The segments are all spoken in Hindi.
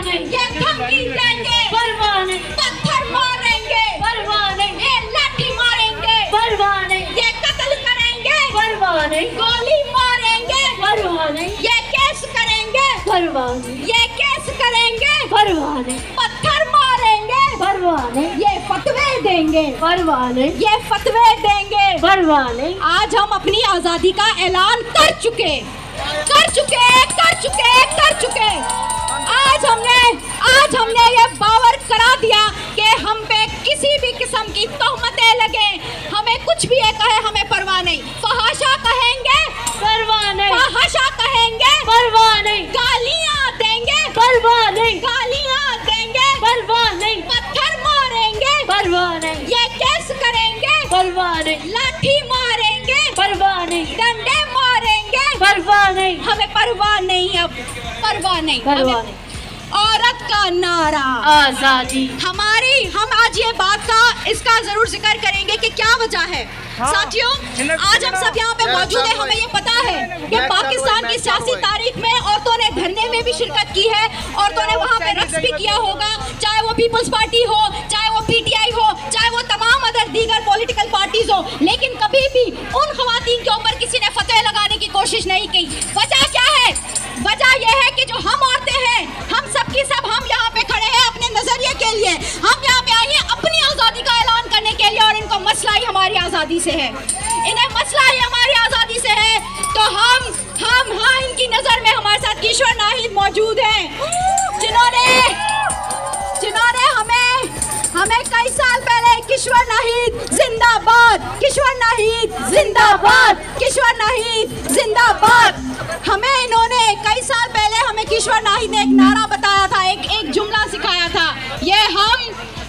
नहीं, ये धमकी देंगे, परवाह नहीं, पत्थर मारेंगे, परवाह नहीं, ये लाठी मारेंगे, परवाह नहीं, ये कत्ल करेंगे, परवाह नहीं, गोली मारेंगे, परवाह नहीं, ये केस करेंगे, परवाह नहीं, ये केस करेंगे, परवाह नहीं, पत्थर मारेंगे, परवाह नहीं, ये फतवे देंगे, परवाह नहीं, ये फतवे देंगे, परवाह नहीं। आज हम अपनी आजादी का ऐलान कर चुके। आज हमने ये बावर करा दिया कि हम पे किसी भी किस्म की तोहमतें लगे, हमें कुछ भी ये कहे हमें परवाह नहीं। फहाशा कहेंगे, परवाह नहीं, फहाशा कहेंगे, परवाह नहीं, गालियां देंगे, परवाह नहीं, गालियां देंगे, परवाह नहीं, पत्थर मारेंगे, परवाह नहीं, ये केस करेंगे, परवाह नहीं, लाठी मारेंगे, परवाह नहीं, डंडे मारेंगे, परवाह नहीं, हमें परवाह नहीं। अब परवाह नहीं, परवाह नहीं। औरत का नारा आजादी हमारी, हम आज ये बात का इसका जरूर जिक्र करेंगे कि क्या वजह है। साथियों, आज हम सब यहाँ पे मौजूद हैं, हमें ये पता है कि पाकिस्तान की सियासी तारीख में औरतों ने धरने में भी शिरकत की है, औरतों ने वहाँ पे रक्स भी किया होगा, चाहे वो पीपल्स पार्टी हो, चाहे वो पीटीआई हो, चाहे वो तमाम अदर दीगर पॉलिटिकल पार्टीज हो, लेकिन कभी भी उन खवातीन के ऊपर किसी ने फतवे लगाने की कोशिश नहीं की। वजह क्या है? वजह यह है कि जो हम औरतें हैं, हम सबकी सब हम यहाँ पे खड़े हैं अपने नजरिए के लिए, हम यहाँ पे आए हैं अपनी आज़ादी का ऐलान करने के लिए, और इनको मसला ही हमारी आज़ादी से है, इन्हें मसला ही हमारी आज़ादी से है। तो हम हाँ, इनकी नज़र में हमारे साथ किशोर नाहिद मौजूद हैं, जिन्होंने हमें कई साल पहले किशोर नाहिद जिंदाबाद, किशोर नाहिद जिंदाबाद, किशोर नाहिद जिंदाबाद, हमें इन्होंने कई साल पहले हमें किशोर नाहिद ने एक नारा बताया था, एक जुमला सिखाया था, ये हम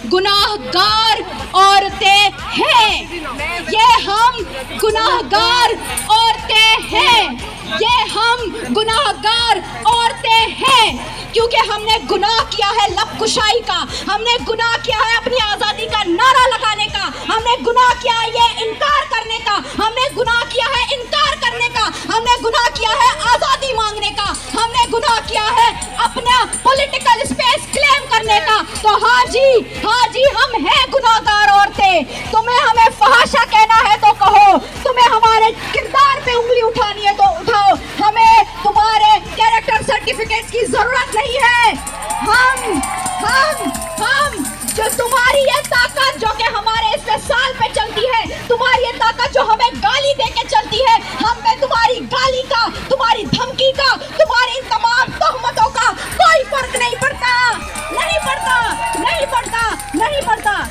गुनाहगार औरतें हैं, ये हम गुनाहगार औरतें हैं, ये हम गुनाहगार औरतें हैं, क्योंकि हमने गुनाह किया है लब कुशाई का, हमने गुनाह किया है अपनी आज़ादी का नारा लगाने का, हमने गुनाह किया है ये इनकार करने का, हमने गुनाह किया है इनकार करने का, हमने गुनाह किया है आज़ादी मांगने का, हमने गुनाह किया है अपना पॉलिटिकल स्पेस क्लेम करने का। तो हाँ जी, हम हैं गुनाहगार औरतें। तुम्हें हमें फहाशा कहना है तो कहो, तुम्हें हमारे किरदार पे उंगली उठानी है तो उठाओ, हमें तुम्हारे कैरेक्टर सर्टिफिकेट्स की जरूरत नहीं है। हम जो तुम्हारी ये ताकत जो कि हमारे इस साल पे चलती है, तुम्हारी ये ताकत जो हमें गाली दे के चलती है, हम पे तुम्हारी गाली का, तुम्हारी धमकी का, तुम्हारी तमाम तोहमतों का कोई फर्क नहीं पड़ता, नहीं पड़ता, नहीं पड़ता, नहीं पड़ता।